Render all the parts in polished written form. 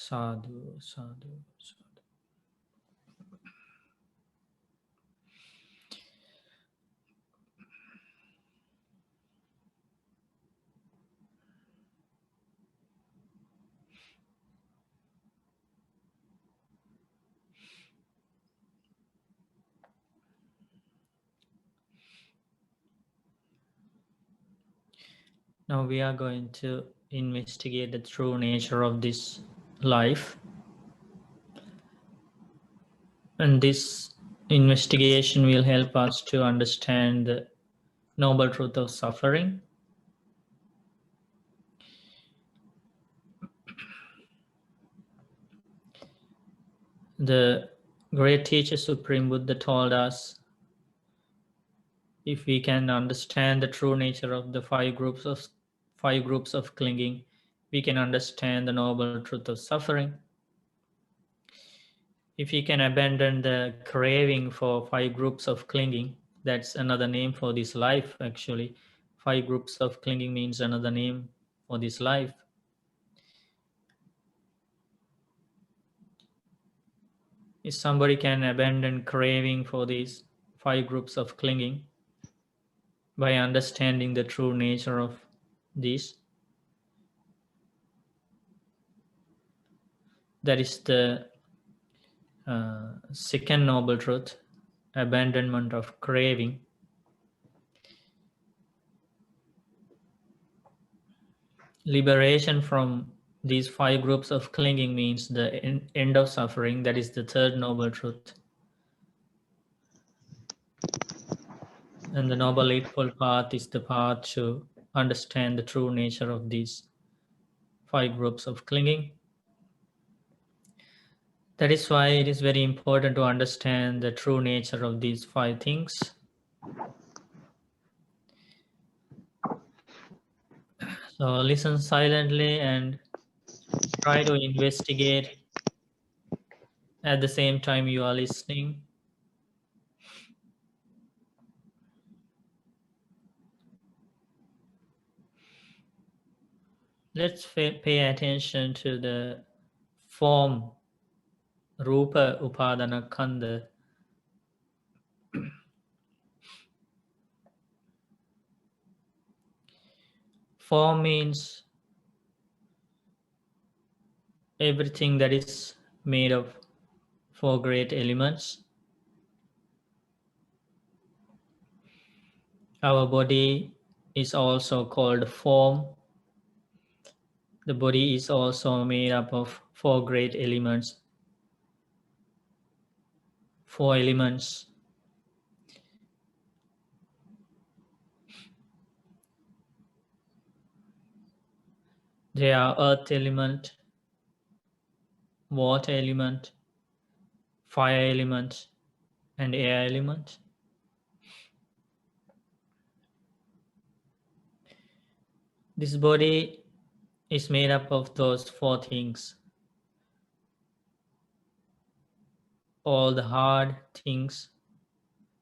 Sadhu, sadhu, sadhu. Now we are going to investigate the true nature of this life. And this investigation will help us to understand the noble truth of suffering. The great teacher Supreme Buddha told us, if we can understand the true nature of the five groups of clinging, we can understand the noble truth of suffering. If we can abandon the craving for five groups of clinging, that's another name for this life actually. Five groups of clinging means another name for this life. If somebody can abandon craving for these five groups of clinging by understanding the true nature of these, that is the second noble truth, abandonment of craving. Liberation from these five groups of clinging means the end of suffering. That is the third noble truth. And the Noble Eightfold Path is the path to understand the true nature of these five groups of clinging. That is why it is very important to understand the true nature of these five things. So listen silently and try to investigate at the same time you are listening. Let's pay attention to the form, Rupa Upadana Khandha. Form means everything that is made of four great elements. Our body is also called form. The body is also made up of four great elements. Four elements. They are earth element, water element, fire element, and air element. This body is made up of those four things. All the hard things,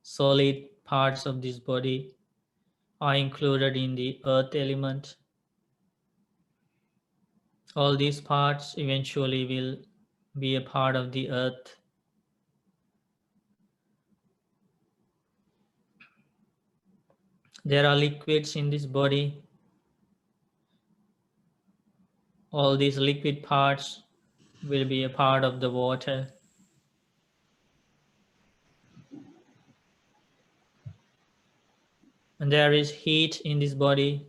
solid parts of this body are included in the earth element. All these parts eventually will be a part of the earth. There are liquids in this body. All these liquid parts will be a part of the water. And there is heat in this body.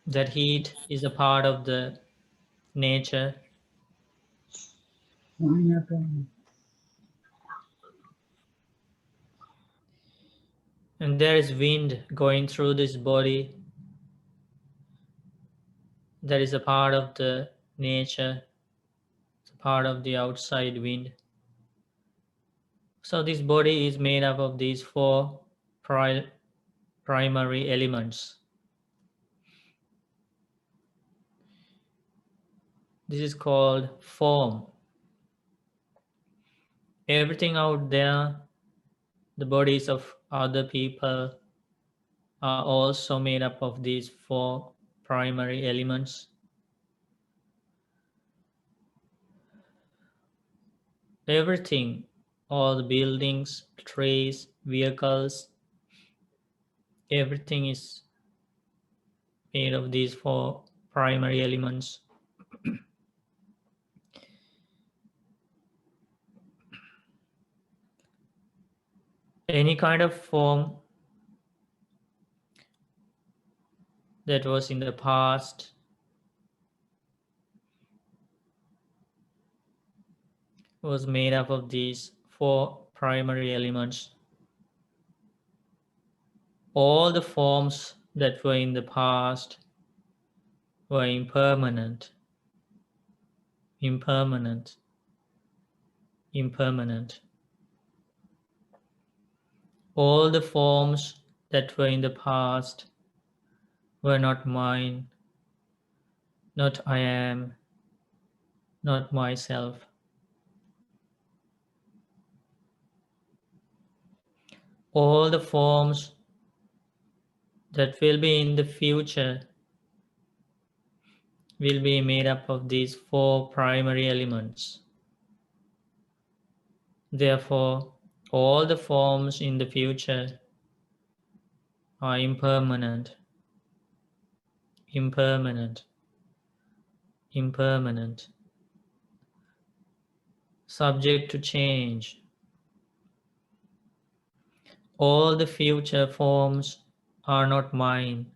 That heat is a part of the nature. And there is wind going through this body. That is a part of the nature. It's a part of the outside wind. So this body is made up of these four primary elements. This is called form. Everything out there, the bodies of other people, are also made up of these four primary elements. everything, all the buildings, trees, vehicles, everything is made of these four primary elements. Any kind of form that was in the past was made up of these four primary elements. All the forms that were in the past were impermanent, impermanent, impermanent. All the forms that were in the past were not mine, not I am, not myself. All the forms that will be in the future will be made up of these four primary elements. Therefore, all the forms in the future are impermanent, impermanent, impermanent, subject to change. All the future forms are not mine,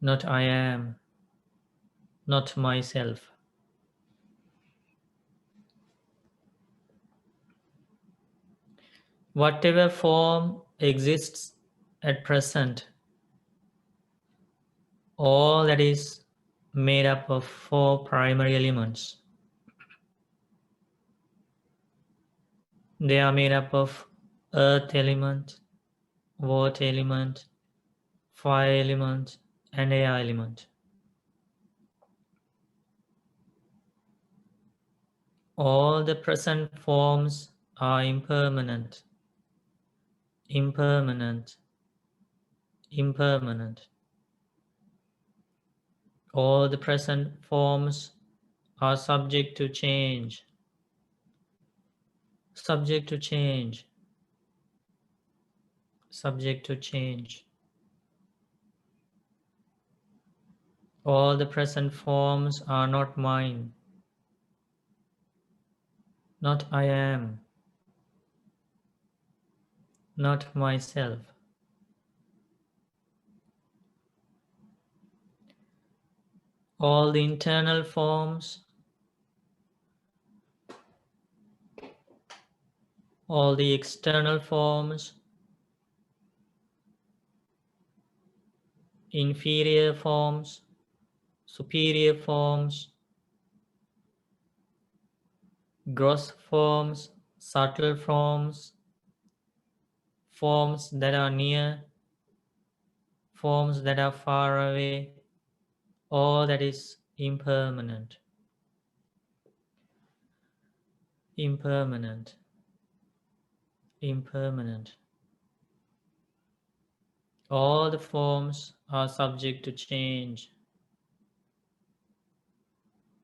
not I am, not myself. Whatever form exists at present, all that is made up of four primary elements. They are made up of earth element, water element, fire element, and air element. All the present forms are impermanent, impermanent, impermanent. All the present forms are subject to change, subject to change, subject to change. All the present forms are not mine, not I am, not myself. All the internal forms, all the external forms, inferior forms, superior forms, gross forms, subtle forms, forms that are near, forms that are far away, all that is impermanent, impermanent, impermanent. All the forms are subject to change,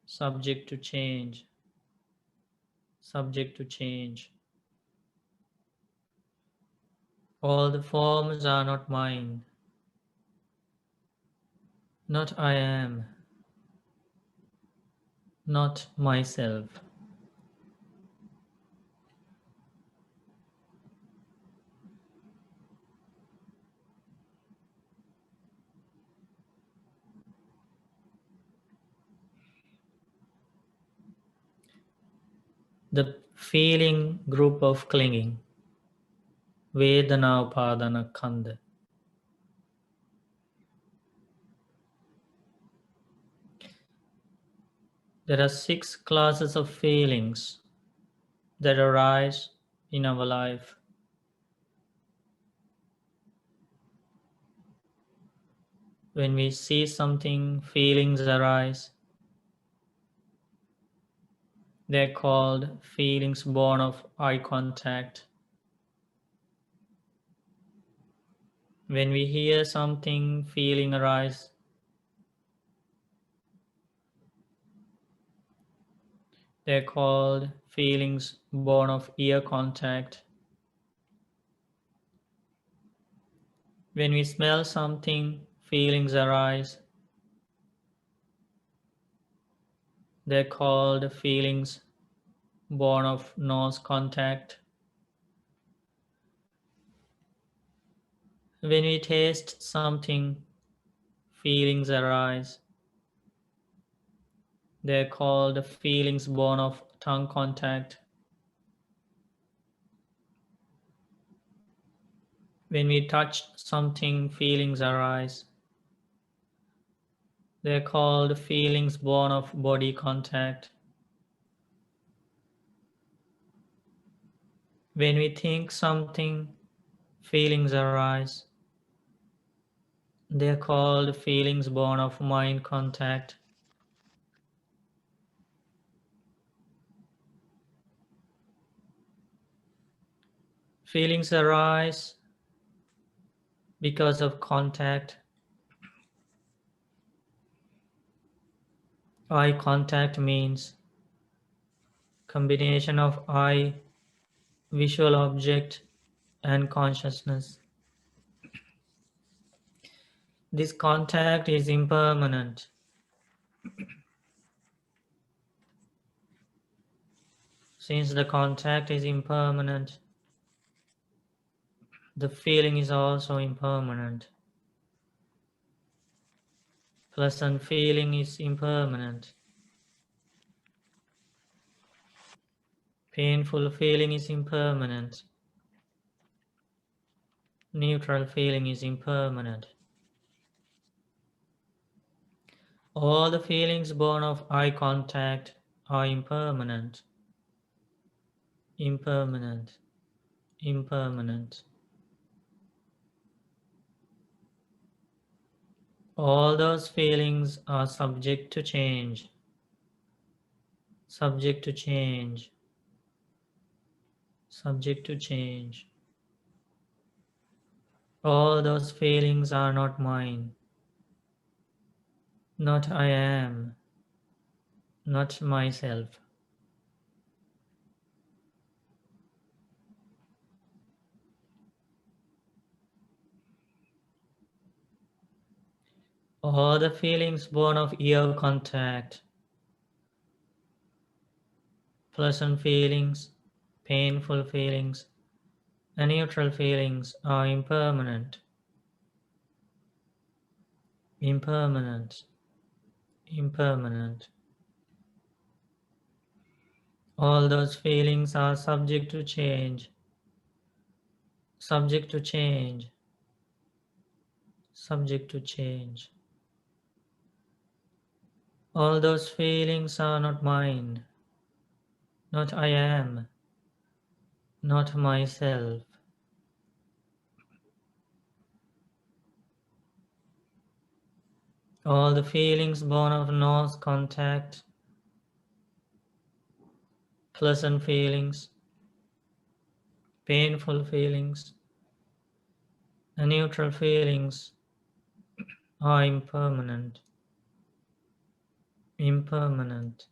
subject to change, subject to change. All the forms are not mine, not I am, not myself. The feeling group of clinging, Vedana Upadana Khandha. There are 6 classes of feelings that arise in our life. When we see something, feelings arise. They're called feelings born of eye contact. When we hear something, feeling arise. They're called feelings born of ear contact. When we smell something, feelings arise. They're called feelings born of nose contact. When we taste something, feelings arise. They're called feelings born of tongue contact. When we touch something, feelings arise. They're called feelings born of body contact. When we think something, feelings arise. They're called feelings born of mind contact. Feelings arise because of contact. Eye contact means combination of eye, visual object, and consciousness. This contact is impermanent. Since the contact is impermanent, the feeling is also impermanent. Pleasant feeling is impermanent. Painful feeling is impermanent. Neutral feeling is impermanent. All the feelings born of eye contact are impermanent. Impermanent. Impermanent. All those feelings are subject to change. Subject to change. Subject to change. All those feelings are not mine. Not I am. Not myself. All the feelings born of ear contact, pleasant feelings, painful feelings, and neutral feelings are impermanent. Impermanent. Impermanent. All those feelings are subject to change. Subject to change. Subject to change. All those feelings are not mine. Not I am. Not myself. All the feelings born of nose contact, pleasant feelings, painful feelings, and neutral feelings are impermanent. Impermanent.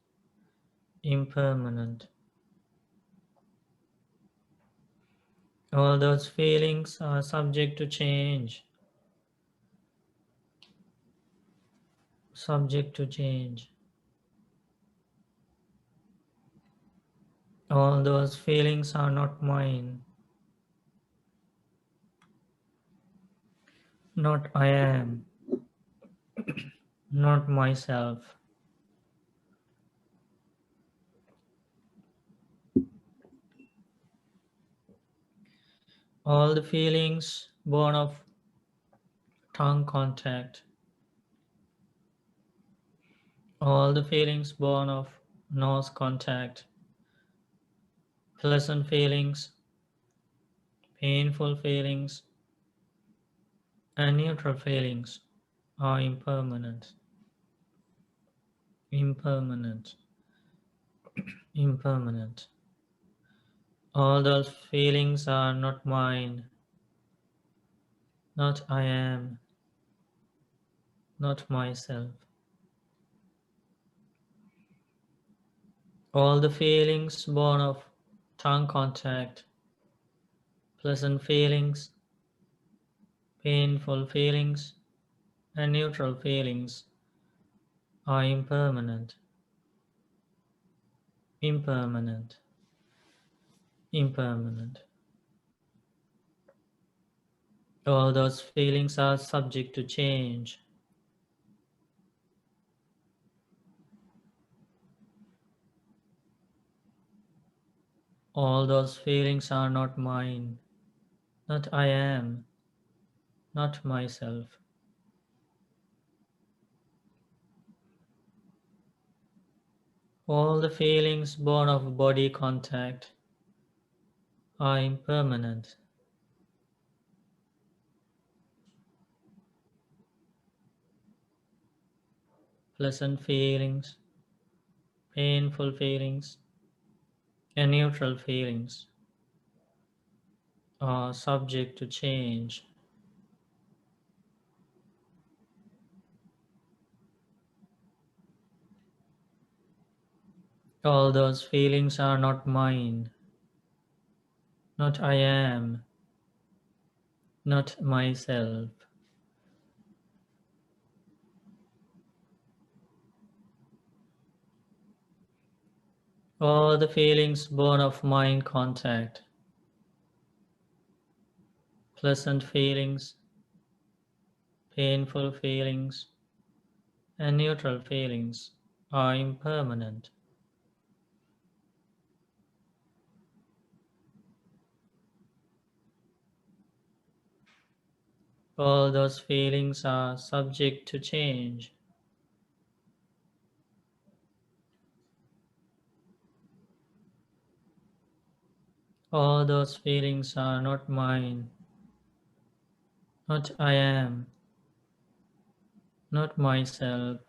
Impermanent. All those feelings are subject to change. Subject to change. All those feelings are not mine. Not I am. Not myself. All the feelings born of tongue contact. All the feelings born of nose contact. Pleasant feelings, painful feelings, and neutral feelings are impermanent. Impermanent. Impermanent. All those feelings are not mine. Not I am. Not myself. All the feelings born of tongue contact, pleasant feelings, painful feelings, and neutral feelings are impermanent, impermanent, impermanent. All those feelings are subject to change. All those feelings are not mine, not I am, not myself. All the feelings born of body contact are impermanent. Pleasant feelings, painful feelings, and neutral feelings are subject to change. All those feelings are not mine, not I am, not myself. All the feelings born of mind contact, pleasant feelings, painful feelings, and neutral feelings are impermanent. All those feelings are subject to change. All those feelings are not mine, not I am, not myself.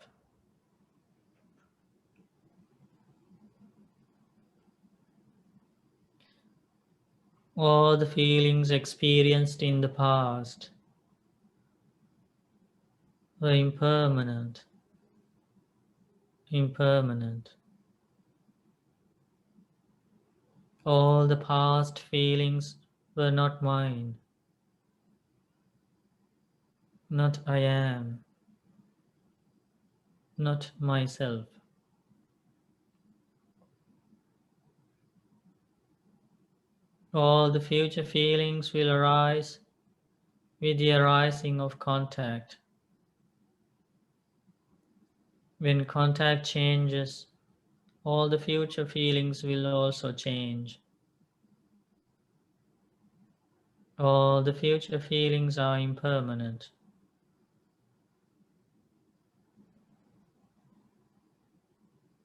All the feelings experienced in the past were impermanent, impermanent. All the past feelings were not mine, not I am, not myself. All the future feelings will arise with the arising of contact. When contact changes, all the future feelings will also change. All the future feelings are impermanent.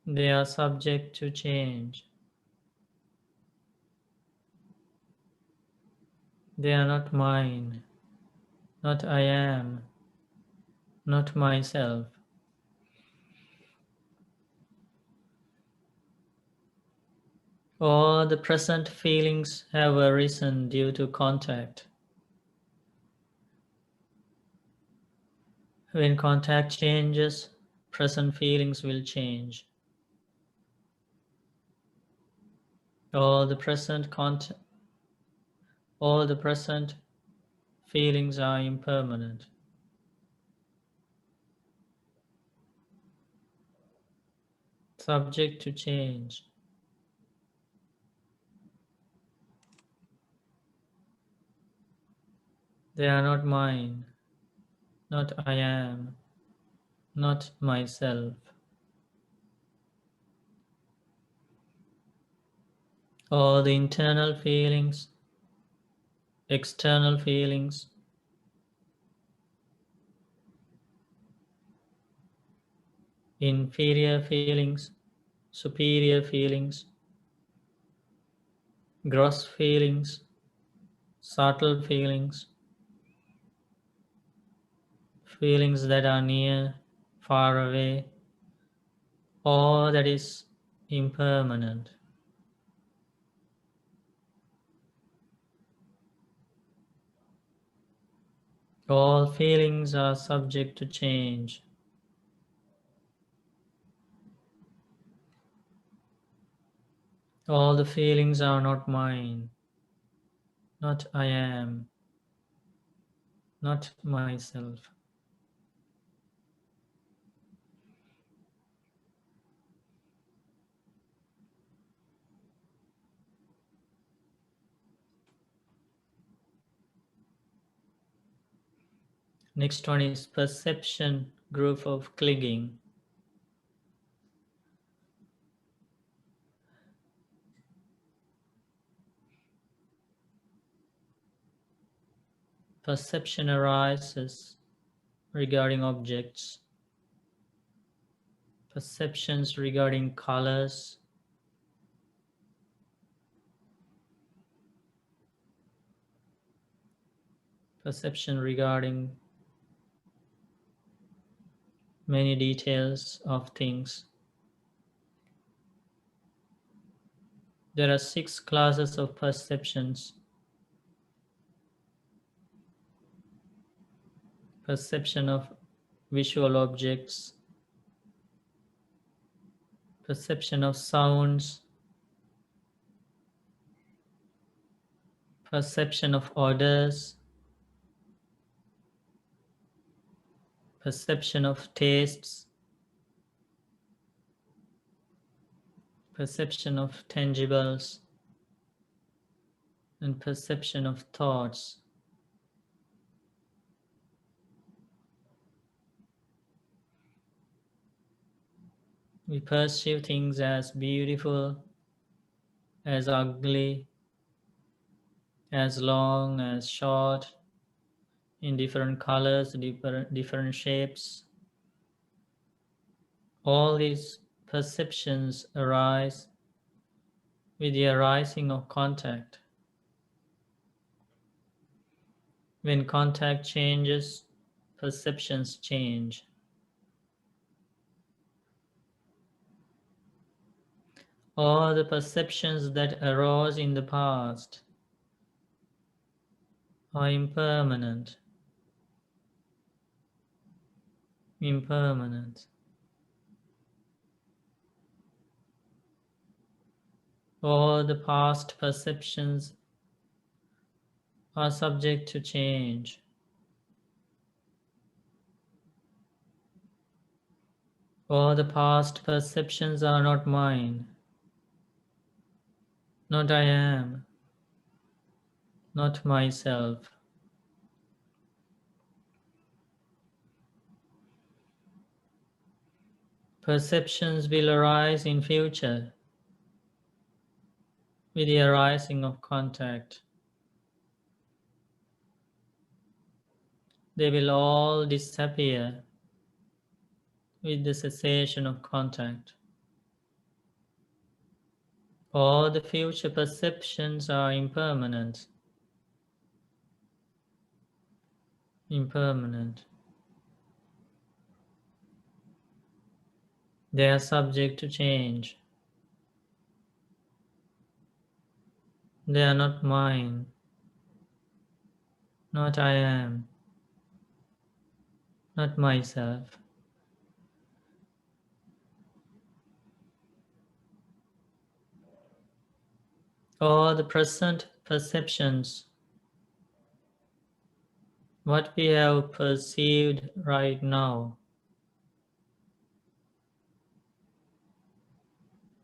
They are subject to change. They are not mine, not I am, not myself. All the present feelings have arisen due to contact. When contact changes, present feelings will change. All the present all the present feelings are impermanent, subject to change. They are not mine, not I am, not myself. All the internal feelings, external feelings, inferior feelings, superior feelings, gross feelings, subtle feelings, feelings that are near, far away, all that is impermanent. All feelings are subject to change. All the feelings are not mine, not I am, not myself. Next one is perception group of clinging. Perception arises regarding objects, perceptions regarding colors, perception regarding many details of things. There are 6 classes of perceptions. Perception of visual objects, perception of sounds, perception of odors, perception of tastes, perception of tangibles, and perception of thoughts. We perceive things as beautiful, as ugly, as long, as short, in different colors, different shapes. All these perceptions arise with the arising of contact. When contact changes, perceptions change. All the perceptions that arose in the past are impermanent. Impermanent. All the past perceptions are subject to change. All the past perceptions are not mine, not I am, not myself. Perceptions will arise in future with the arising of contact. They will all disappear with the cessation of contact. All the future perceptions are impermanent. Impermanent. They are subject to change. They are not mine, not I am, not myself. All the present perceptions, what we have perceived right now,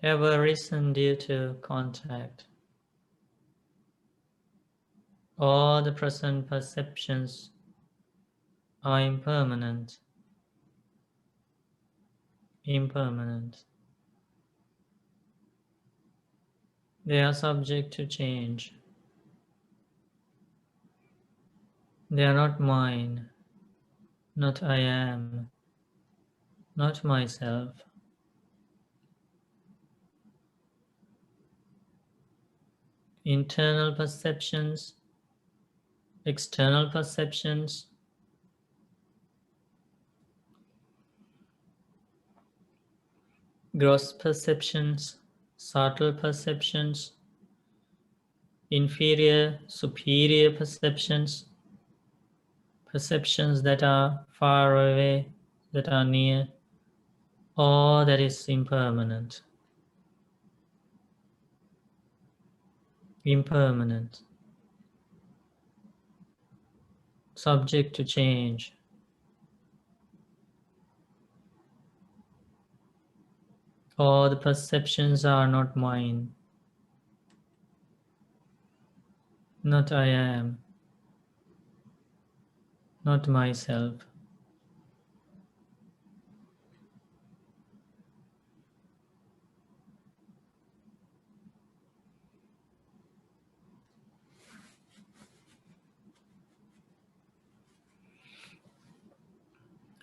have arisen due to contact. All the present perceptions are impermanent. Impermanent. They are subject to change. They are not mine, not I am, not myself. Internal perceptions, external perceptions, gross perceptions, subtle perceptions, inferior, superior perceptions, perceptions that are far away, that are near, all that is impermanent. impermanent, subject to change. All the perceptions are not mine, not I am, not myself.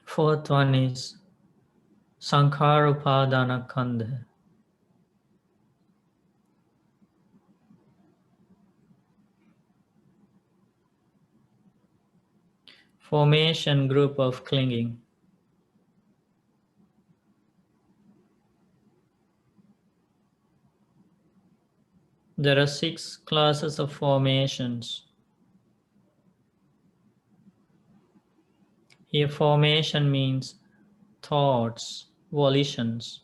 Fourth one is Sankharupadana Khandha. Formation group of clinging. There are 6 classes of formations. Here formation means thoughts, volitions.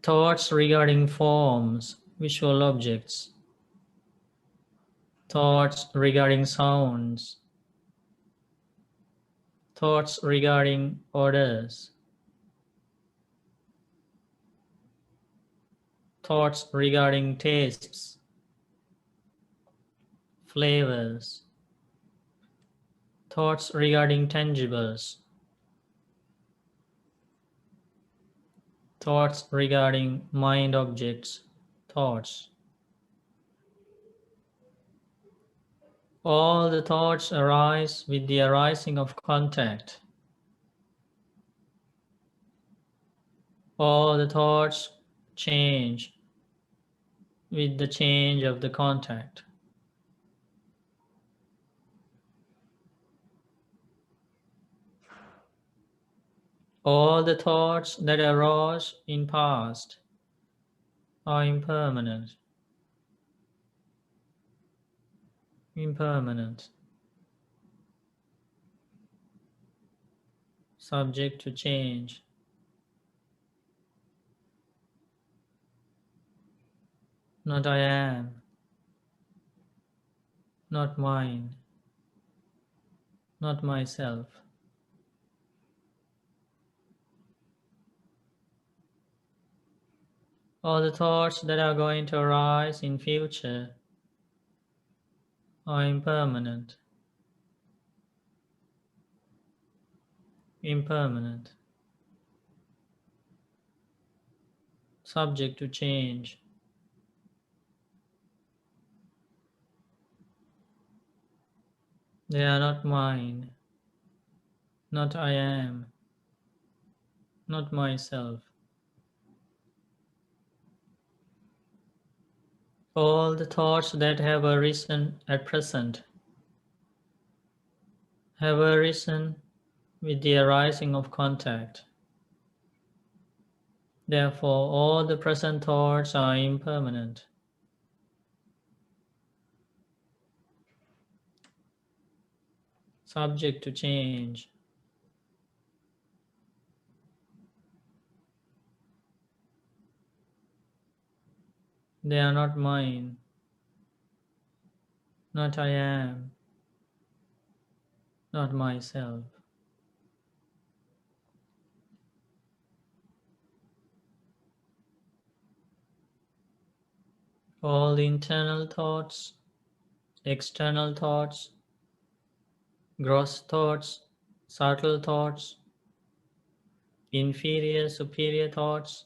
Thoughts regarding forms, visual objects. Thoughts regarding sounds. Thoughts regarding odors. Thoughts regarding tastes, flavors. Thoughts regarding tangibles. Thoughts regarding mind objects, thoughts. All the thoughts arise with the arising of contact. All the thoughts change with the change of the contact. All the thoughts that arose in past are impermanent. Impermanent. Subject to change. Not I am. Not mine. Not myself. All the thoughts that are going to arise in future are impermanent. Impermanent. Subject to change. They are not mine. Not I am. Not myself. All the thoughts that have arisen at present have arisen with the arising of contact. Therefore, all the present thoughts are impermanent. Subject to change. They are not mine. Not I am. Not myself. All the internal thoughts, external thoughts, gross thoughts, subtle thoughts, inferior, superior thoughts,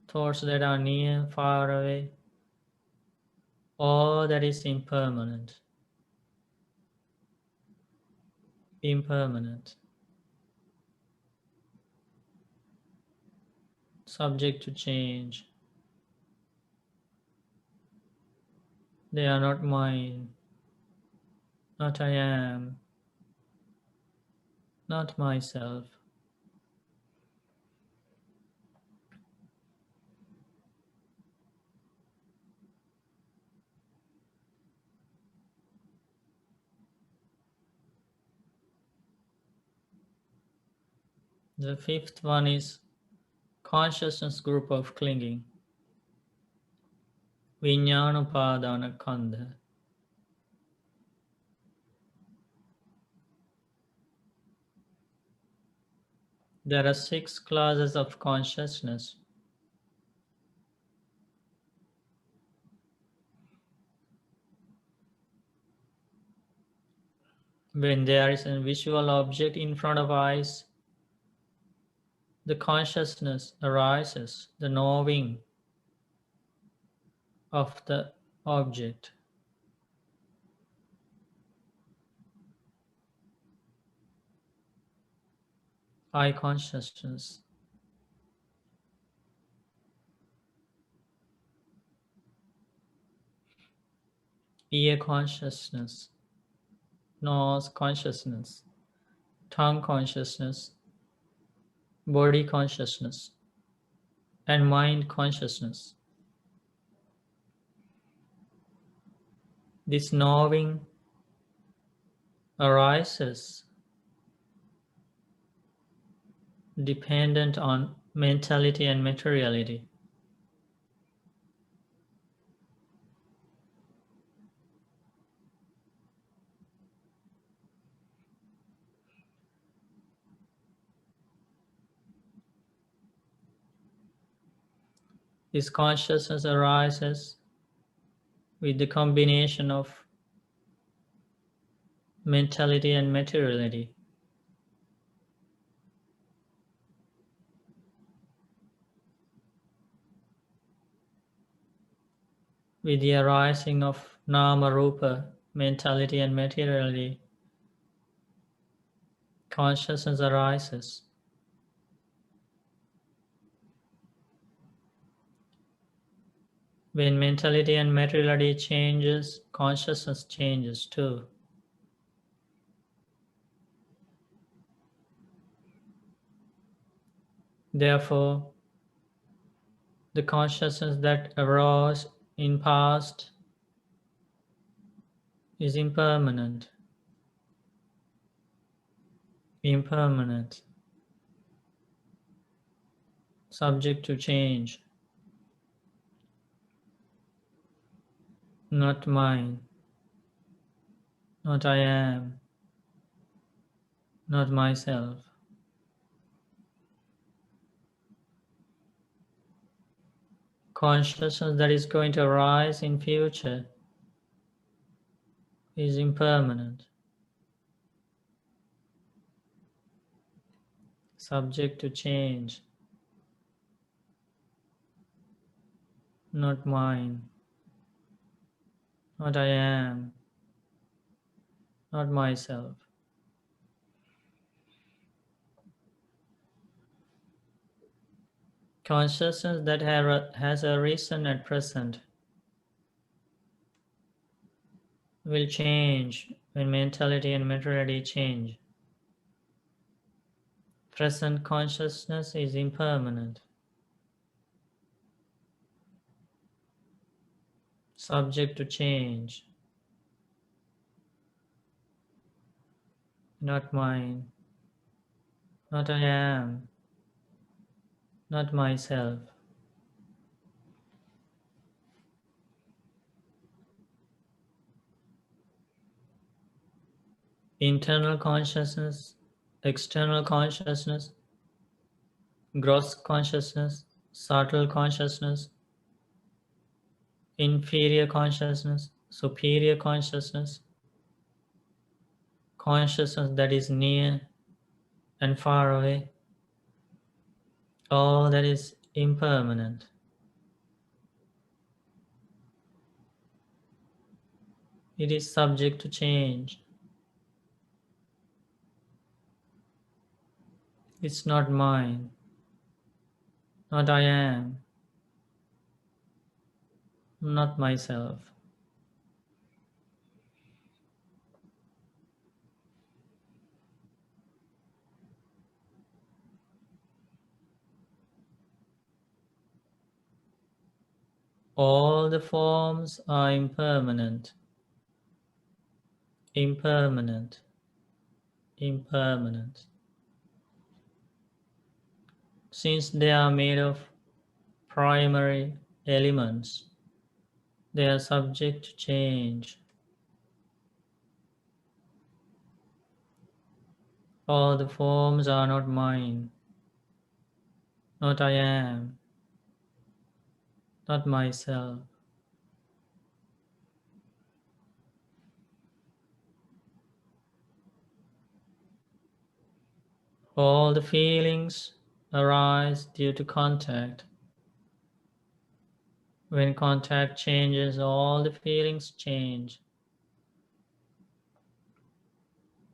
thoughts that are near, far away, all that is impermanent. Impermanent. Subject to change. They are not mine. Not I am. Not myself. The fifth one is consciousness group of clinging, Vijñānupadana Khandha. There are 6 classes of consciousness. When there is a visual object in front of eyes, the consciousness arises, the knowing of the object. Eye consciousness. Ear consciousness. Nose consciousness. Tongue consciousness. Body consciousness. And mind consciousness. This knowing arises dependent on mentality and materiality. This consciousness arises with the combination of mentality and materiality. With the arising of nama rupa, mentality and materiality, consciousness arises. When mentality and materiality changes, consciousness changes too. Therefore, the consciousness that arose in past is impermanent. Impermanent. Subject to change. Not mine. Not I am. Not myself. Consciousness that is going to arise in future is impermanent, subject to change, not mine, not I am, not myself. Consciousness that has arisen at present will change when mentality and materiality change. Present consciousness is impermanent, subject to change, not mine, not I am, not myself. Internal consciousness, external consciousness, gross consciousness, subtle consciousness, inferior consciousness, superior consciousness, consciousness that is near and far away, all that is impermanent. It is subject to change. It's not mine, not I am, not myself. All the forms are impermanent, impermanent, impermanent. Since they are made of primary elements, they are subject to change. All the forms are not mine, not I am, not myself. All the feelings arise due to contact. When contact changes, all the feelings change.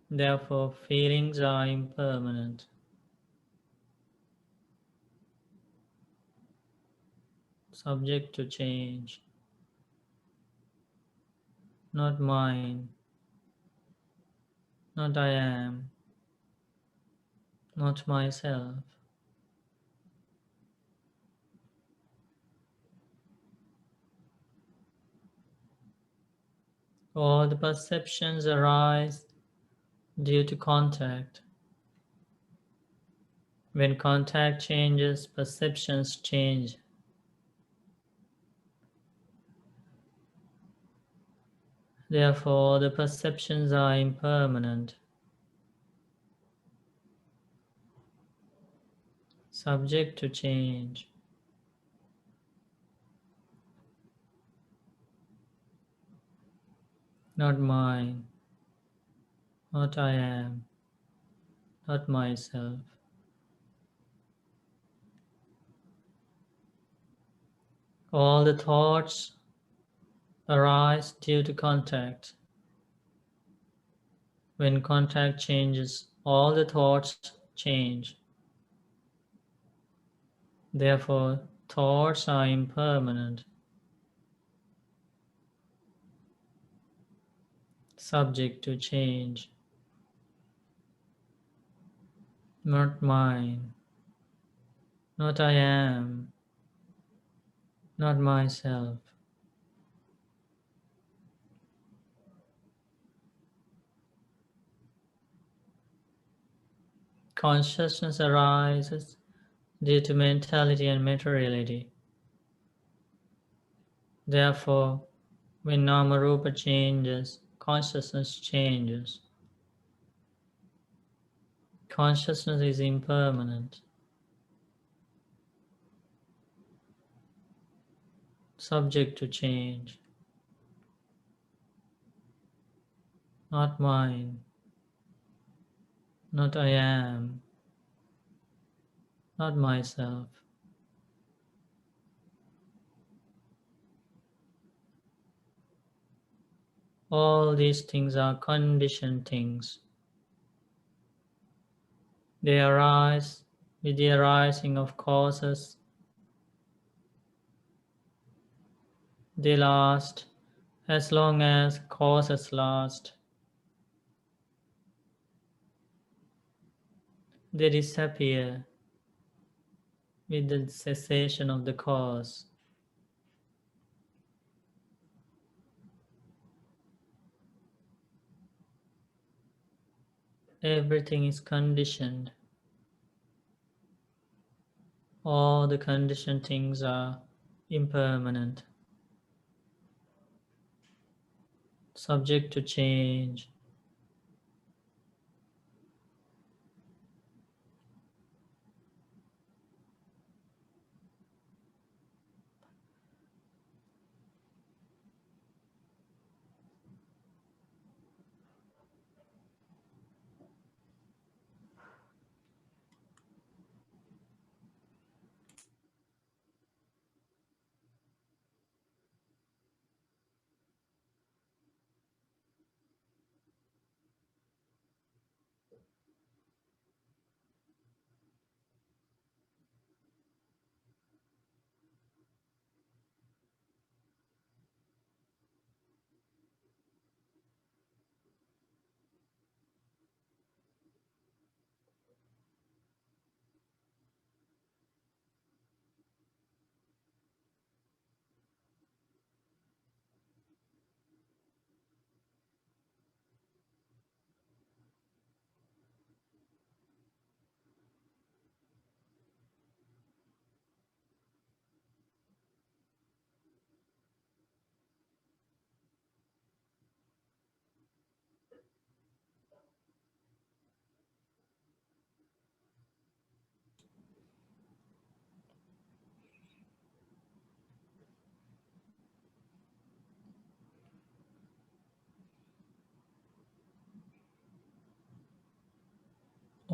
Therefore, feelings are impermanent, subject to change, not mine, not I am, not myself. All the perceptions arise due to contact. When contact changes, perceptions change. Therefore, the perceptions are impermanent, subject to change, not mine, not I am, not myself. All the thoughts arise due to contact. When contact changes, all the thoughts change. Therefore, thoughts are impermanent, subject to change, not mine, not I am, not myself. Consciousness arises due to mentality and materiality. Therefore, when Nama-Rupa changes, consciousness changes. Consciousness is impermanent, subject to change, not mine, not I am, not myself. All these things are conditioned things. They arise with the arising of causes. They last as long as causes last. They disappear with the cessation of the cause. Everything is conditioned. All the conditioned things are impermanent, subject to change.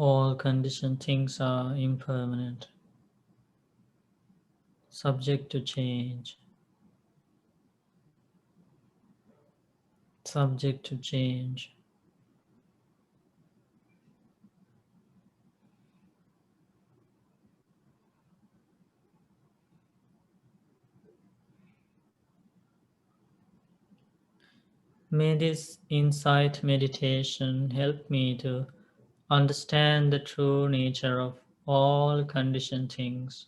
All conditioned things are impermanent, subject to change, subject to change. May this insight meditation help me to understand the true nature of all conditioned things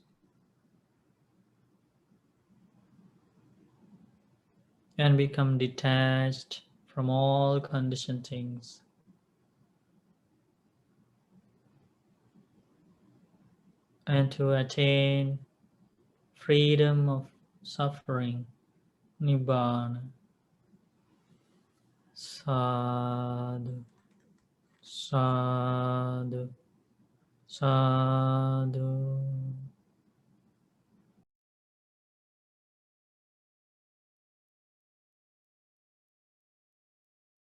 and become detached from all conditioned things, and to attain freedom of suffering, nibbana. Sadhu, sadhu, sadhu.